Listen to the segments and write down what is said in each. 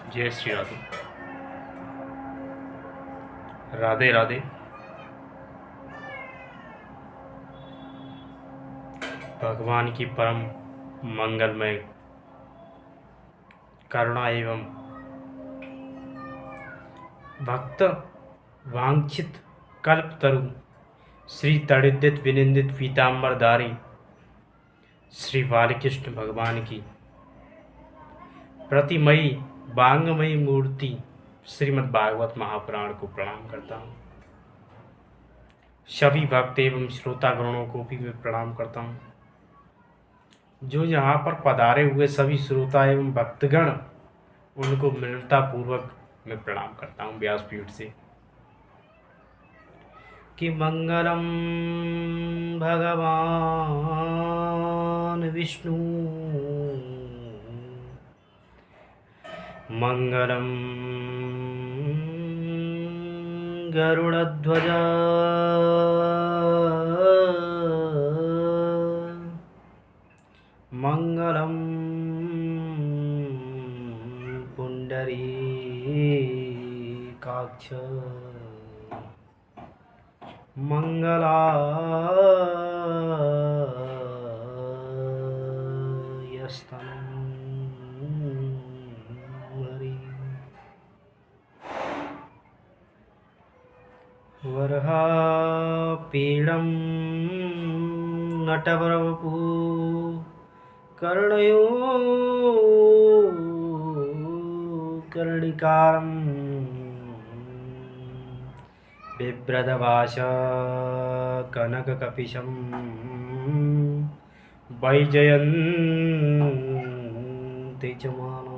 जय श्री राधे। राधे राधे। भगवान की परम मंगलमय करुणा एवं भक्त वांछित कल्प तरु श्री तड़िदित विनिंदित पीताम्बरधारी श्री बालकृष्ण भगवान की प्रतिमयी बांगमयी मूर्ति श्रीमद् भागवत महापुराण को प्रणाम करता हूँ। सभी भक्त एवं श्रोतागणों को भी मैं प्रणाम करता हूँ। जो यहाँ पर पधारे हुए सभी श्रोता एवं भक्तगण, उनको विनम्रता पूर्वक मैं प्रणाम करता हूँ व्यासपीठ से। कि मंगलम भगवान विष्णु मंगलम गरुड़ध्वज मंगलम पुंडरीकाक्ष मंगलायस्तनं हरि वरहापीडं नटवरवपु कर्णयो कर्णिकारं बिभ्रदभाष कनककपिशं वैजयन्ति च मानो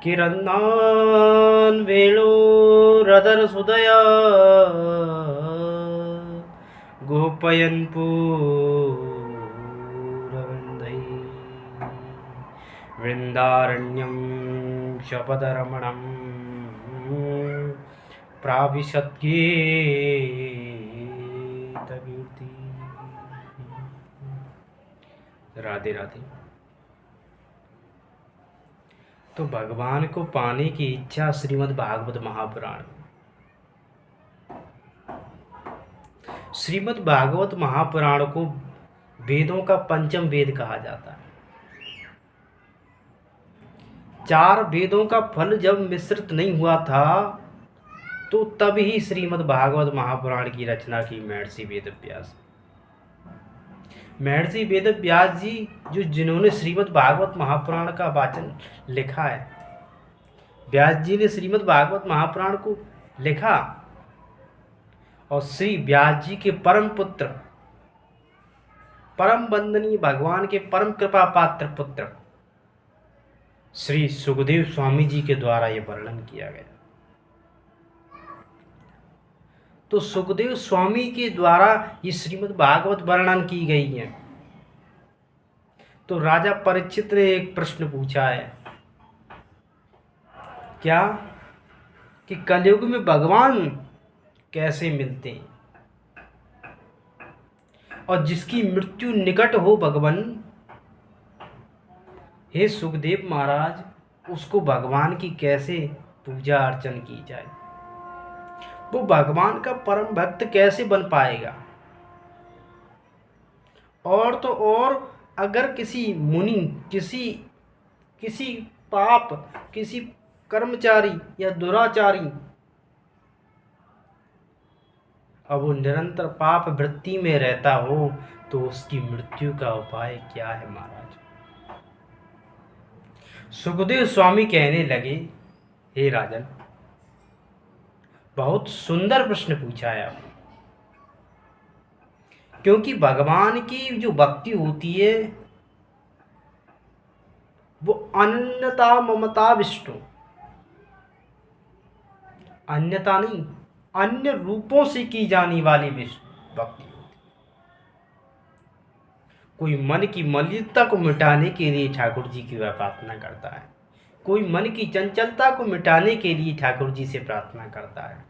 किरन्नान् वेणोरधरसुदया गोपयन् पूरवन्दै वृन्दारण्यं शपथरमणं प्राविशद्गीतकीर्ति। राधे राधे। तो भगवान को पाने की इच्छा श्रीमद् भागवत महापुराण। श्रीमद् भागवत महापुराण को वेदों का पंचम वेद कहा जाता है। 4 वेदों का फल जब मिश्रित नहीं हुआ था तो तब ही श्रीमद् भागवत महापुराण की रचना की महर्षि वेदव्यास। महर्षि वेदव्यास जी जिन्होंने श्रीमद् भागवत महापुराण का वाचन लिखा है, व्यास जी ने श्रीमद् भागवत महापुराण को लिखा और श्री व्यास जी के परम पुत्र, परम वंदनीय भगवान के परम कृपा पात्र पुत्र श्री सुखदेव स्वामी जी के द्वारा यह वर्णन किया गया। तो सुखदेव स्वामी के द्वारा ये श्रीमद् भागवत वर्णन की गई है। तो राजा परीक्षित ने एक प्रश्न पूछा है, क्या कि कलयुग में भगवान कैसे मिलते हैं और जिसकी मृत्यु निकट हो भगवान, हे सुखदेव महाराज, उसको भगवान की कैसे पूजा अर्चन की जाए, वो भगवान का परम भक्त कैसे बन पाएगा। और तो और अगर किसी मुनि, किसी पाप, किसी कर्मचारी या दुराचारी, अब वो निरंतर पाप वृत्ति में रहता हो तो उसकी मृत्यु का उपाय क्या है महाराज। सुखदेव स्वामी कहने लगे, हे राजन, बहुत सुंदर प्रश्न पूछा है आपने। क्योंकि भगवान की जो भक्ति होती है वो अन्यता ममता विष्णु, अन्यता नहीं, अन्य रूपों से की जाने वाली विष्णु भक्ति होती है। कोई मन की मलिनता को मिटाने के लिए ठाकुर जी की प्रार्थना करता है, कोई मन की चंचलता को मिटाने के लिए ठाकुर जी से प्रार्थना करता है,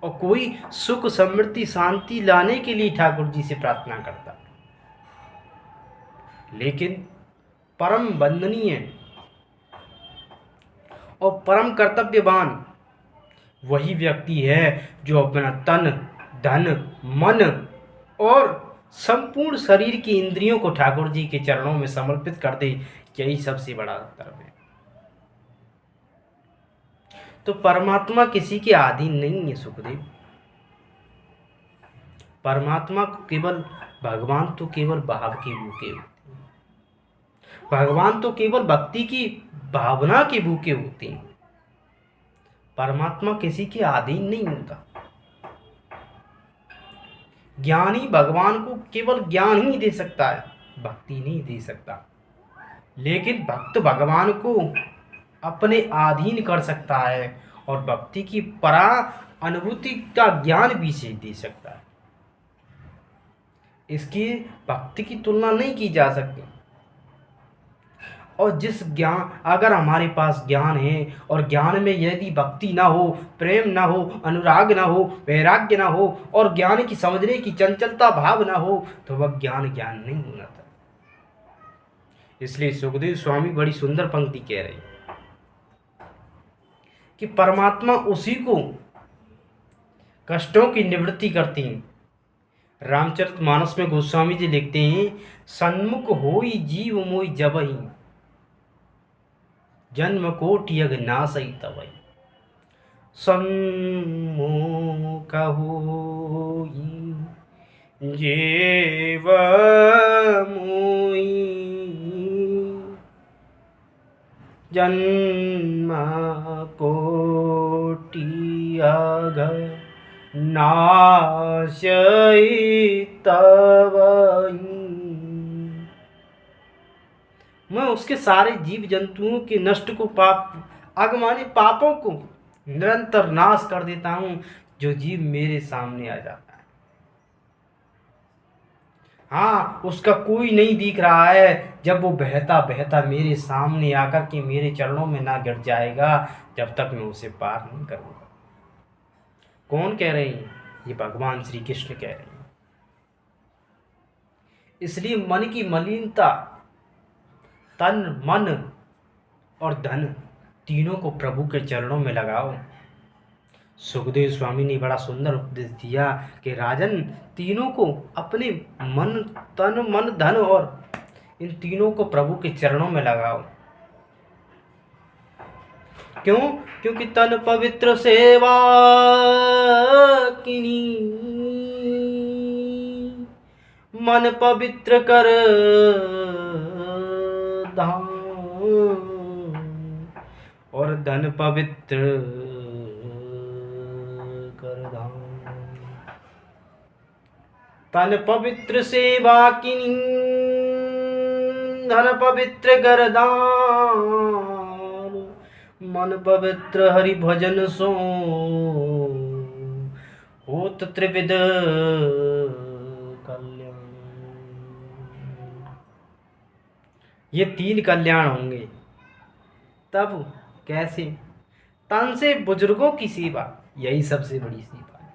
और कोई सुख समृद्धि शांति लाने के लिए ठाकुर जी से प्रार्थना करता है। लेकिन परम वंदनीय और परम कर्तव्यवान वही व्यक्ति है जो अपना तन, धन, मन और संपूर्ण शरीर की इंद्रियों को ठाकुर जी के चरणों में समर्पित कर दे। यही सबसे बड़ा धर्म है। तो परमात्मा किसी के अधीन नहीं है सुखदेव। परमात्मा को केवल भगवान तो केवल भाव के भूखे होते हैं। भगवान तो केवल भक्ति की भावना के भूखे होते हैं। परमात्मा किसी के अधीन नहीं होता। ज्ञानी भगवान को केवल ज्ञान ही दे सकता है, भक्ति नहीं दे सकता। लेकिन भक्त भगवान को अपने अधीन कर सकता है और भक्ति की परा अनुभूति का ज्ञान भी से दे सकता है। इसकी भक्ति की तुलना नहीं की जा सकती। और जिस ज्ञान, अगर हमारे पास ज्ञान है और ज्ञान में यदि भक्ति ना हो, प्रेम ना हो, अनुराग ना हो, वैराग्य ना हो और ज्ञान की समझने की चंचलता भाव ना हो, तो वह ज्ञान ज्ञान नहीं होना था। इसलिए सुखदेव स्वामी बड़ी सुंदर पंक्ति कह रहे हैं कि परमात्मा उसी को कष्टों की निवृत्ति करती हैं। रामचरितमानस में गोस्वामी जी लिखते हैं, सन्मुख होई जीव मोई जबहि, जन्म कोटि अग नासई तबहि। सन्मुख होई जीव मोई, जन्म कोटि अग नाशई तबहि। मैं उसके सारे जीव जंतुओं के नष्ट को, पाप आगमानी पापों को निरंतर नाश कर देता हूँ जो जीव मेरे सामने आ जाता है। हाँ, उसका कोई नहीं दिख रहा है जब वो बहता बहता मेरे सामने आकर के मेरे चरणों में ना गिर जाएगा, जब तक मैं उसे पार नहीं करूँगा। कौन कह रहे हैं? ये भगवान श्री कृष्ण कह रहे हैं। इसलिए मन की मलिनता, तन, मन और धन तीनों को प्रभु के चरणों में लगाओ। सुखदेव स्वामी ने बड़ा सुंदर उपदेश दिया कि राजन, तीनों को अपने मन, तन, मन, धन और इन तीनों को प्रभु के चरणों में लगाओ। क्यों? क्योंकि तन पवित्र सेवा किनी, मन पवित्र कर धाम, और धन पवित्र कर धाम। तन पवित्र सेवा किनी, धन पवित्र कर दान, मन पवित्र हरि भजन सो होत त्रिविध कल्याण। ये तीन कल्याण होंगे। तब कैसे? तन से बुजुर्गों की सेवा, यही सबसे बड़ी सेवा है।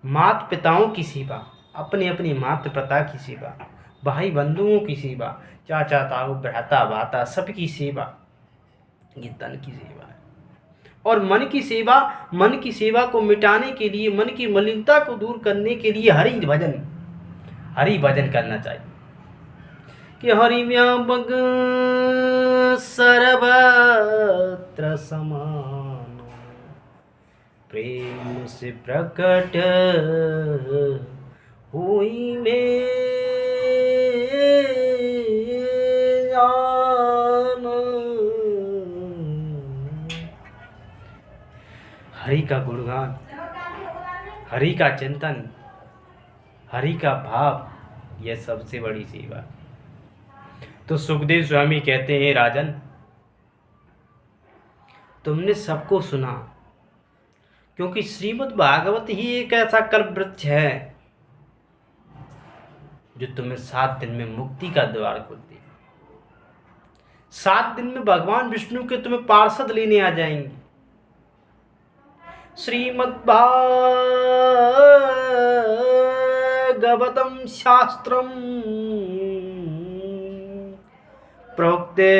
माता पिताओं की सेवा, अपने अपनी माता पिता की सेवा, भाई बंधुओं की सेवा, चाचा ताऊ भ्राता भाता सबकी सेवा, ये तन की सेवा है। और मन की सेवा, मन की सेवा को मिटाने के लिए, मन की मलिनता को दूर करने के लिए हरि भजन करना चाहिए। कि हरि व्यापक सर्वत्र समान, प्रेम से प्रकट हुई में जान। हरि का गुणगान, हरि का चिंतन, हरि का भाव, यह सबसे बड़ी सेवा। तो सुखदेव स्वामी कहते हैं, राजन, तुमने सबको सुना, क्योंकि श्रीमद् भागवत ही एक ऐसा कल्पवृक्ष है जो तुम्हें 7 दिन में मुक्ति का द्वार खोलती है। 7 दिन में भगवान विष्णु के तुम्हें पार्षद लेने आ जाएंगे। श्रीमद् भागवतम शास्त्रम प्रोक्ते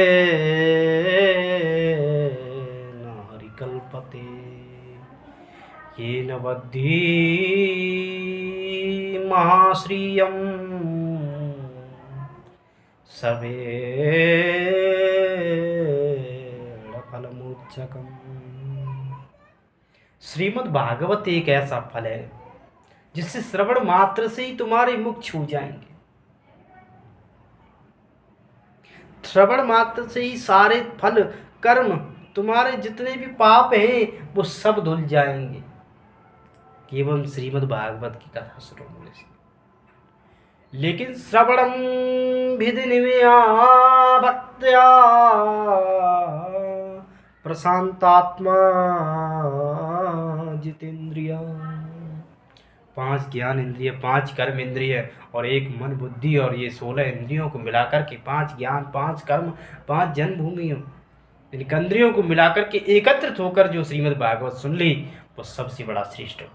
येन वद्धि महाश्रियं सवेणफलमोचकम्। श्रीमद् भागवत एक ऐसा फल है जिससे श्रवण मात्र से ही तुम्हारे मुख छू जाएंगे। श्रवण मात्र से ही सारे फल कर्म, तुम्हारे जितने भी पाप हैं वो सब धुल जाएंगे केवल श्रीमद् भागवत की कथा सुनने से। लेकिन श्रवणम विधिनिमया भक्त्या प्रशांतात्मा जितेंद्रिया। 5 ज्ञान इंद्रिय, 5 कर्म इंद्रिय और एक मन बुद्धि और ये 16 इंद्रियों को मिलाकर के 5 ज्ञान, 5 कर्म, 5 जन्मभूमियों, इन इंद्रियों को मिलाकर के एकत्रित होकर जो श्रीमद् भागवत सुन ली वो सबसे बड़ा श्रेष्ठ हो।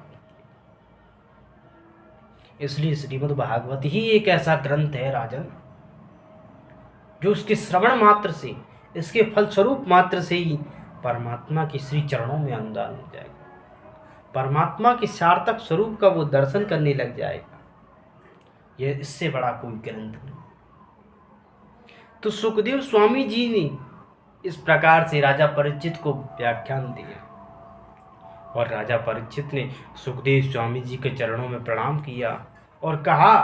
इसलिए श्रीमद् भागवत ही एक ऐसा ग्रंथ है राजन, जो उसके श्रवण मात्र से, इसके फलस्वरूप मात्र से ही परमात्मा के श्री चरणों में अनुदान हो जाएगा, परमात्मा के सार्थक स्वरूप का वो दर्शन करने लग जाएगा। यह इससे बड़ा कोई ग्रंथ नहीं। तो सुखदेव स्वामी जी ने इस प्रकार से राजा परीक्षित को व्याख्यान दिया और राजा परीक्षित ने सुखदेव स्वामी जी के चरणों में प्रणाम किया और कहा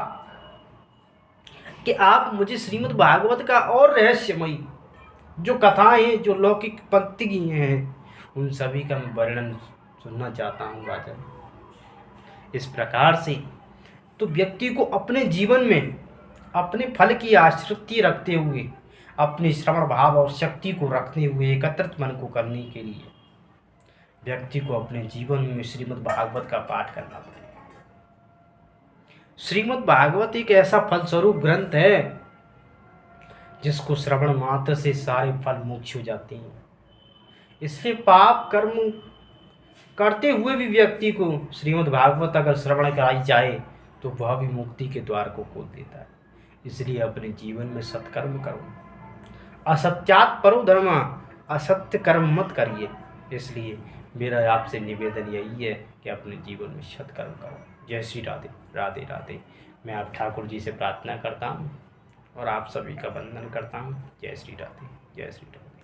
कि आप मुझे श्रीमद् भागवत का और रहस्यमयी जो कथाएं, जो लौकिक पंक्ति की हैं, उन सभी का मैं वर्णन सुनना चाहता हूँ राजन। इस प्रकार से तो व्यक्ति को अपने जीवन में अपने फल की आश्रिति रखते हुए, अपने श्रवण भाव और शक्ति को रखते हुए एकत्रित मन को करने के लिए व्यक्ति को अपने जीवन में श्रीमद् भागवत का पाठ करना पड़ेगा। श्रीमद् भागवत एक ऐसा फलस्वरूप ग्रंथ है जिसको श्रवण मात्र से सारे फल मोक्ष हो जाते हैं। इसलिए पाप कर्म करते हुए भी व्यक्ति को श्रीमद् भागवत अगर श्रवण कराई जाए तो वह भी मुक्ति के द्वार को खोल देता है। इसलिए अपने जीवन में सत्कर्म करो, असत्यात् परो धर्मा, असत्य कर्म मत करिए। इसलिए मेरा आपसे निवेदन यही है कि अपने जीवन में सत्कर्म करो। जय श्री राधे राधे राधे। मैं आप ठाकुर जी से प्रार्थना करता हूँ और आप सभी का वंदन करता हूँ। जय श्री राधे, जय श्री राधे।